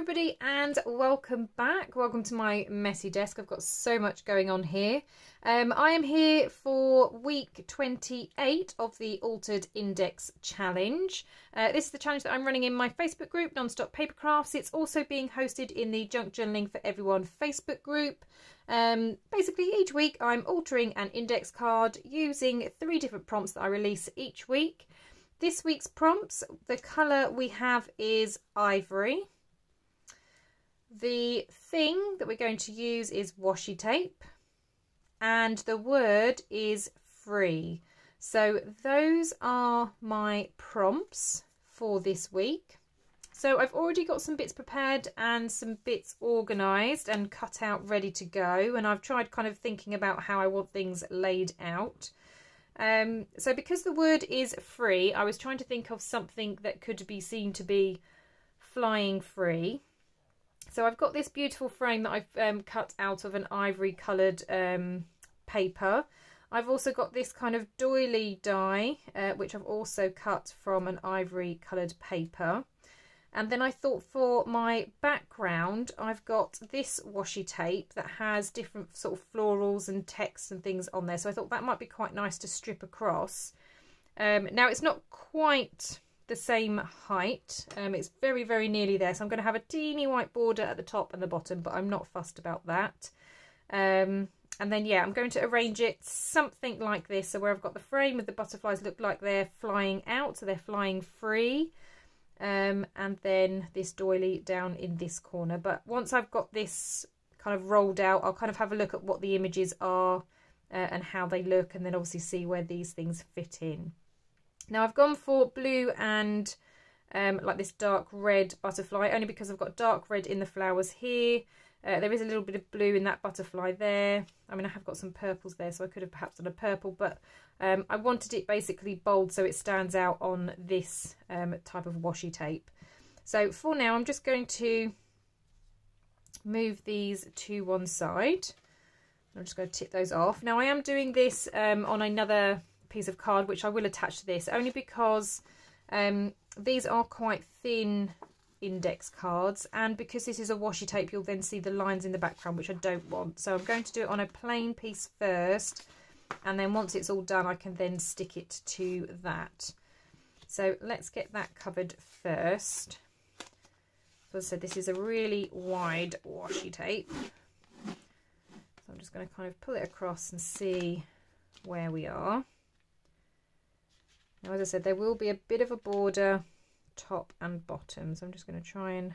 everybody and welcome back. Welcome to my messy desk. I've got so much going on here. I am here for week 28 of the Altered Index Challenge. This is the challenge that I'm running in my Facebook group, Non-Stop Papercrafts. It's also being hosted in the Junk Journaling for Everyone Facebook group. Basically each week I'm altering an index card using 3 different prompts that I release each week. This week's prompts, the colour we have is ivory. The thing that we're going to use is washi tape. And the word is free. So those are my prompts for this week. So I've already got some bits prepared and some bits organised and cut out ready to go. And I've tried kind of thinking about how I want things laid out. So because the word is free, I was trying to think of something that could be seen to be flying free. So I've got this beautiful frame that I've cut out of an ivory coloured paper. I've also got this kind of doily die, which I've also cut from an ivory coloured paper. And then I thought for my background, I've got this washi tape that has different sort of florals and text and things on there. So I thought that might be quite nice to strip across. Now it's not quite the same height. It's very, very nearly there. So I'm going to have a teeny white border at the top and the bottom, but I'm not fussed about that. And then, yeah, I'm going to arrange it something like this. So where I've got the frame with the butterflies look like they're flying out, so they're flying free. And then this doily down in this corner. But once I've got this kind of rolled out, I'll kind of have a look at what the images are and how they look, and then obviously see where these things fit in. Now I've gone for blue and like this dark red butterfly, only because I've got dark red in the flowers here. There is a little bit of blue in that butterfly there. I mean, I have got some purples there, so I could have perhaps done a purple, but I wanted it basically bold so it stands out on this type of washi tape. So for now, I'm just going to move these to one side. I'm just going to tip those off. Now I am doing this on another piece of card, which I will attach to this, only because these are quite thin index cards, and because this is a washi tape, you'll then see the lines in the background, which I don't want. So I'm going to do it on a plain piece first, and then once it's all done, I can then stick it to that. So let's get that covered first. So as I said, this is a really wide washi tape, so I'm just going to kind of pull it across and see where we are. Now, as I said, there will be a bit of a border top and bottom, so I'm just going to try and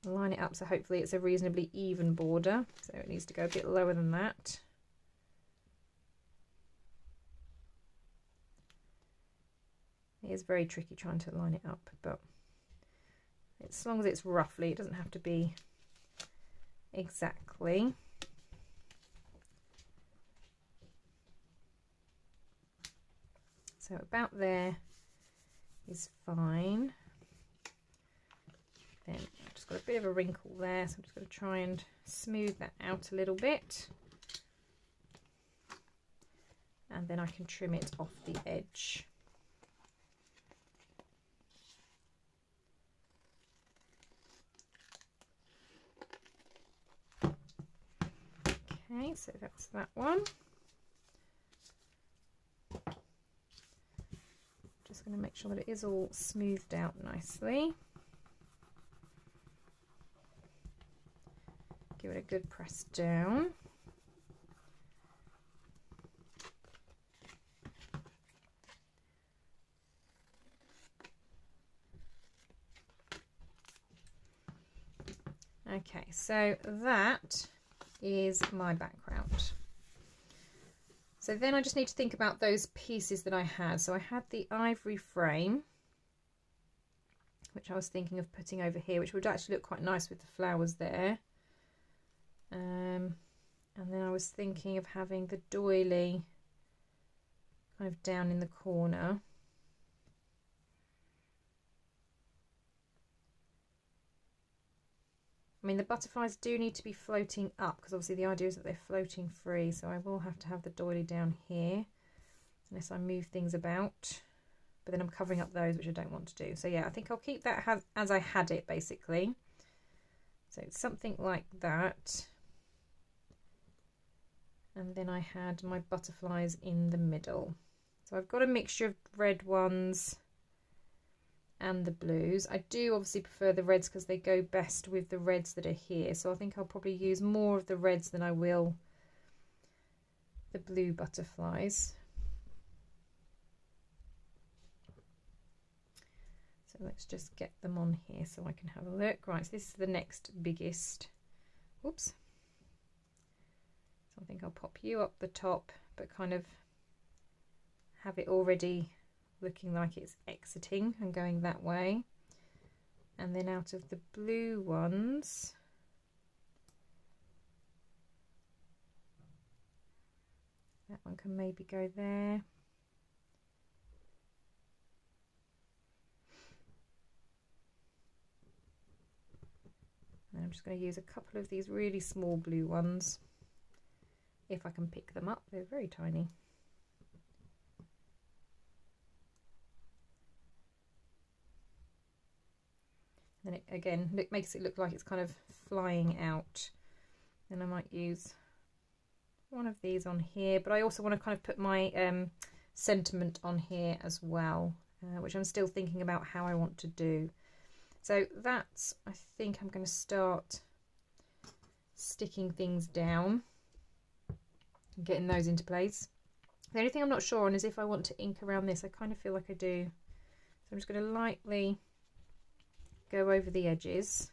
line it up so hopefully it's a reasonably even border. So it needs to go a bit lower than that. It is very tricky trying to line it up, but as long as it's roughly, it doesn't have to be exactly. So about there is fine. Then I've just got a bit of a wrinkle there, so I'm just going to try and smooth that out a little bit. And then I can trim it off the edge. Okay, so that's that one. Just going to make sure that it is all smoothed out nicely. Give it a good press down. Okay, so that is my background. So then I just need to think about those pieces that I had. So I had the ivory frame, which I was thinking of putting over here, which would actually look quite nice with the flowers there. And then I was thinking of having the doily kind of down in the corner. I mean, the butterflies do need to be floating up, because obviously the idea is that they're floating free, so I will have to have the doily down here unless I move things about. but then I'm covering up those, which I don't want to do. So yeah, I think I'll keep that as I had it basically. So it's something like that. And then I had my butterflies in the middle. So I've got a mixture of red ones and the blues. I do obviously prefer the reds because they go best with the reds that are here. So I think I'll probably use more of the reds than I will the blue butterflies. So let's just get them on here so I can have a look. Right, so this is the next biggest. Oops. So I think I'll pop you up the top, but kind of have it already looking like it's exiting and going that way. And then out of the blue ones, that one can maybe go there. And I'm just going to use a couple of these really small blue ones, if I can pick them up. They're very tiny. And it again makes it look like it's kind of flying out. Then I might use one of these on here, but I also want to kind of put my sentiment on here as well, which I'm still thinking about how I want to do. So that's, I think I'm going to start sticking things down and getting those into place. The only thing I'm not sure on is if I want to ink around this. I kind of feel like I do. So I'm just going to lightly go over the edges.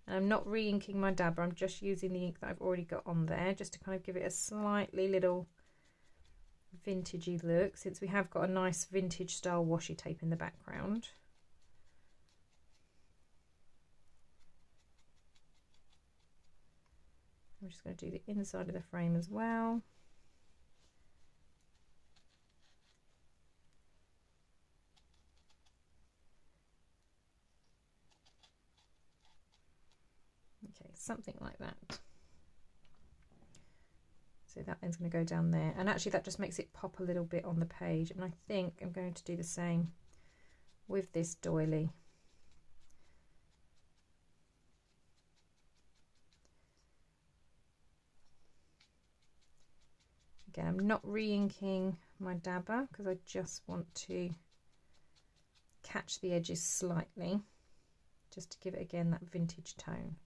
And I'm not re-inking my dabber, I'm just using the ink that I've already got on there, just to kind of give it a slightly little vintagey look, since we have got a nice vintage style washi tape in the background. I'm just going to do the inside of the frame as well. Okay, something like that. So that end's going to go down there, and actually that just makes it pop a little bit on the page, and I think I'm going to do the same with this doily. Again, I'm not re-inking my dabber because I just want to catch the edges slightly, just to give it again that vintage tone.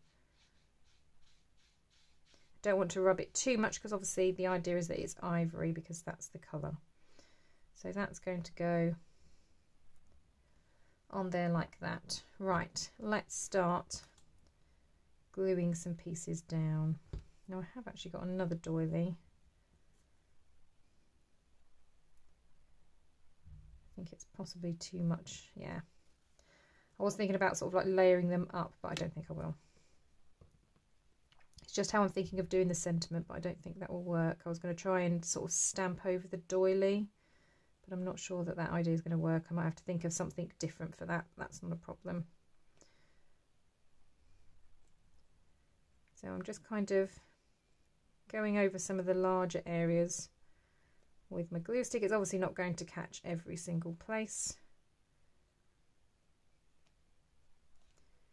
I don't want to rub it too much because obviously the idea is that it's ivory because that's the colour. So that's going to go on there like that. Right, let's start gluing some pieces down. Now I have actually got another doily. I think it's possibly too much, yeah. I was thinking about sort of like layering them up, but I don't think I will. It's just how I'm thinking of doing the sentiment, but I don't think that will work. I was going to try and sort of stamp over the doily, but I'm not sure that that idea is going to work. I might have to think of something different for that. That's not a problem. So I'm just kind of going over some of the larger areas with my glue stick. It's obviously not going to catch every single place,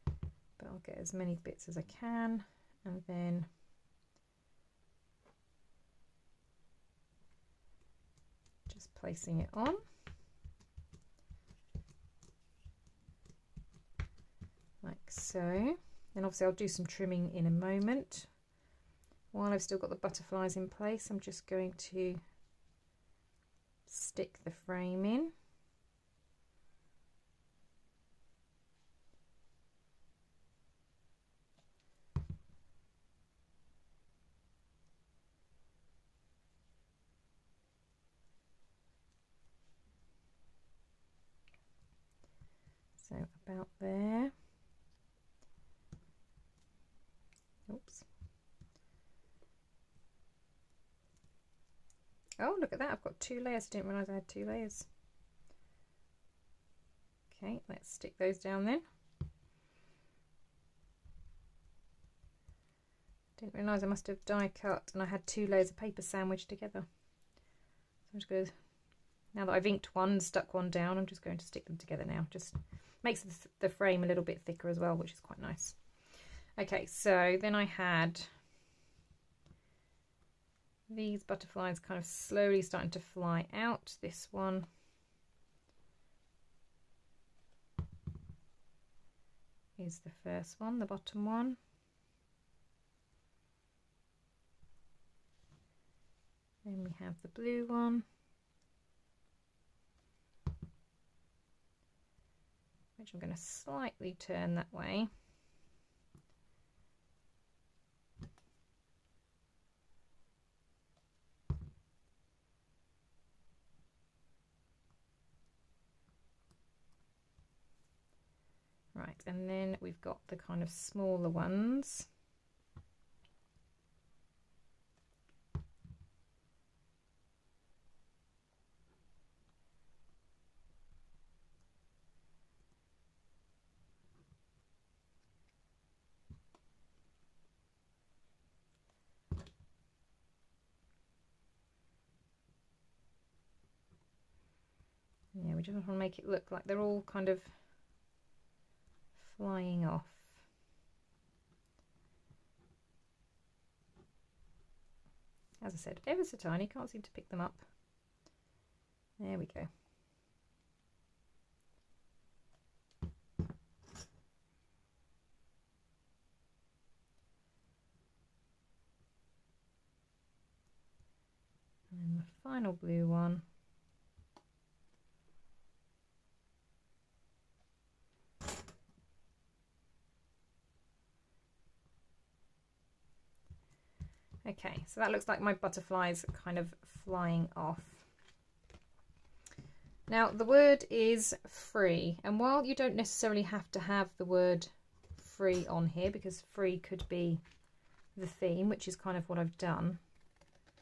but I'll get as many bits as I can, and then just placing it on. Like so. Then obviously I'll do some trimming in a moment. While I've still got the butterflies in place, I'm just going to stick the frame in. So about there. Oops. Oh, look at that, I've got 2 layers. I didn't realise I had 2 layers. Okay, let's stick those down then. Didn't realise I must have die cut and I had 2 layers of paper sandwiched together. So I'm just going to Now that I've inked one and stuck one down, I'm just going to stick them together now. Just makes the frame a little bit thicker as well, which is quite nice. Okay, so then I had these butterflies kind of slowly starting to fly out. This one. Is the first one, the bottom one. Then we have the blue one, which I'm going to slightly turn that way. Right, and then we've got the kind of smaller ones. Yeah, we just want to make it look like they're all kind of flying off. As I said, ever so tiny, can't seem to pick them up. There we go. And the final blue one. Okay, so that looks like my butterflies kind of flying off. Now the word is free, and while you don't necessarily have to have the word free on here, because free could be the theme, which is kind of what I've done,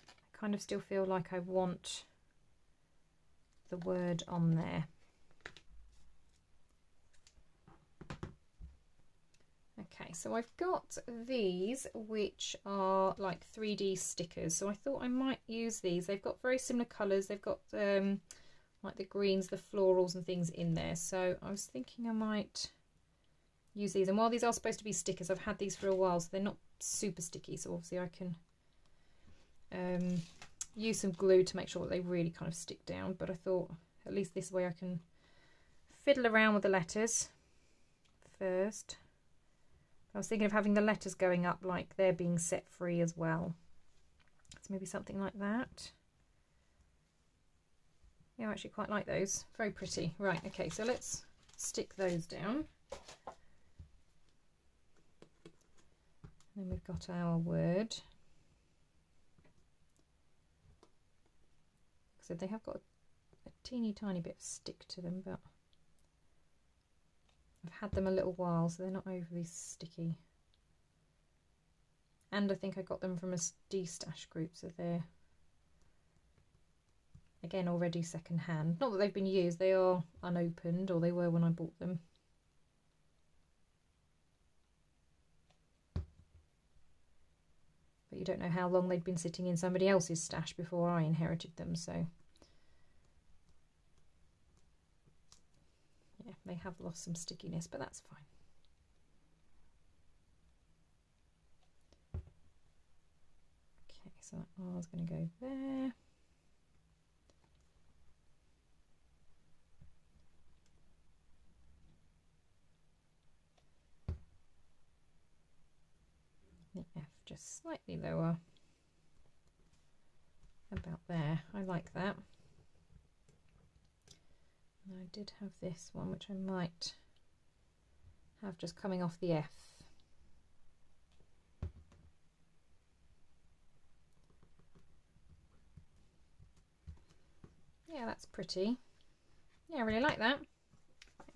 I kind of still feel like I want the word on there. Okay, so I've got these which are like 3D stickers, so I thought I might use these. They've got very similar colours, they've got like the greens, the florals and things in there, so I was thinking I might use these. And while these are supposed to be stickers, I've had these for a while, so they're not super sticky, so obviously I can use some glue to make sure that they really kind of stick down, but I thought at least this way I can fiddle around with the letters first. I was thinking of having the letters going up like they're being set free as well. So maybe something like that. Yeah, I actually quite like those. Very pretty. Right, okay, so let's stick those down. Then we've got our word. So they have got a teeny tiny bit of stick to them, but I've had them a little while, so they're not overly sticky. And I think I got them from a de-stash group, so they're, again, already second hand. Not that they've been used, they are unopened, or they were when I bought them. But you don't know how long they'd been sitting in somebody else's stash before I inherited them, so yeah, they have lost some stickiness, but that's fine. Okay, so that R's going to go there. The F just slightly lower, about there. I like that. And I did have this one, which I might have just coming off the F. Yeah, that's pretty. Yeah, I really like that.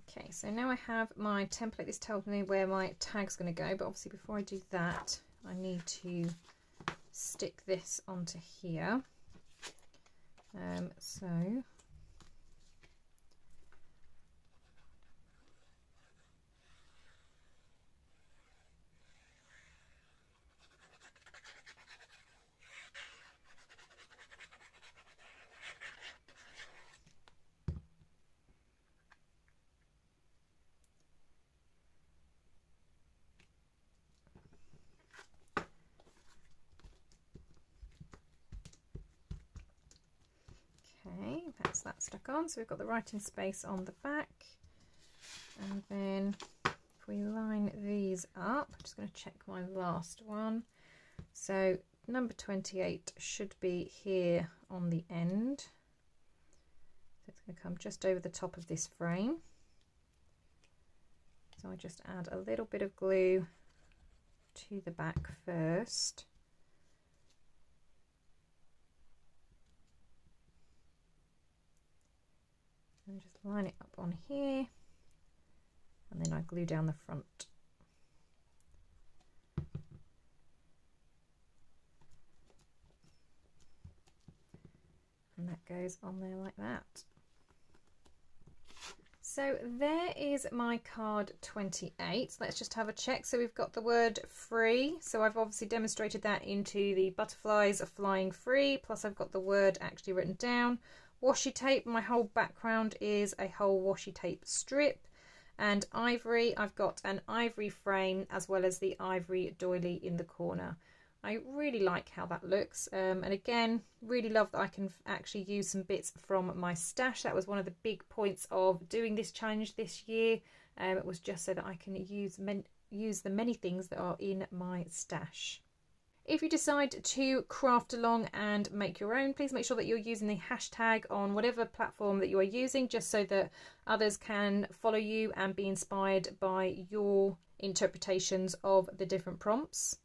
Okay, so now I have my template. This tells me where my tag's going to go, but obviously before I do that, I need to stick this onto here. So that's that stuck on. So we've got the writing space on the back. And then if we line these up, I'm just going to check my last one. So number 28 should be here on the end. So it's going to come just over the top of this frame. So I just add a little bit of glue to the back first. And just line it up on here, and then I glue down the front. And that goes on there like that. So there is my card 28. Let's just have a check. So we've got the word free. So I've obviously demonstrated that into the butterflies are flying free, plus I've got the word actually written down. Washi tape, my whole background is a whole washi tape strip. And ivory, I've got an ivory frame as well as the ivory doily in the corner. I really like how that looks, and again, really love that I can actually use some bits from my stash. That was one of the big points of doing this challenge this year. It was just so that I can use the many things that are in my stash. If you decide to craft along and make your own, please make sure that you're using the hashtag on whatever platform that you are using, just so that others can follow you and be inspired by your interpretations of the different prompts.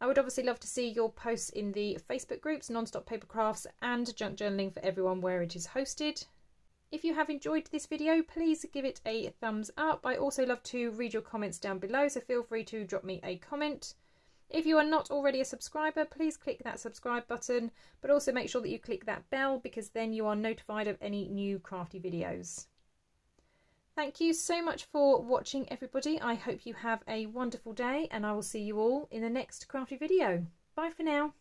I would obviously love to see your posts in the Facebook groups, Non-Stop Papercrafts and Junk Journaling for Everyone, where it is hosted. If you have enjoyed this video, please give it a thumbs up. I also love to read your comments down below, so feel free to drop me a comment. If you are not already a subscriber, please click that subscribe button, but also make sure that you click that bell, because then you are notified of any new crafty videos. Thank you so much for watching, everybody. I hope you have a wonderful day, and I will see you all in the next crafty video. Bye for now.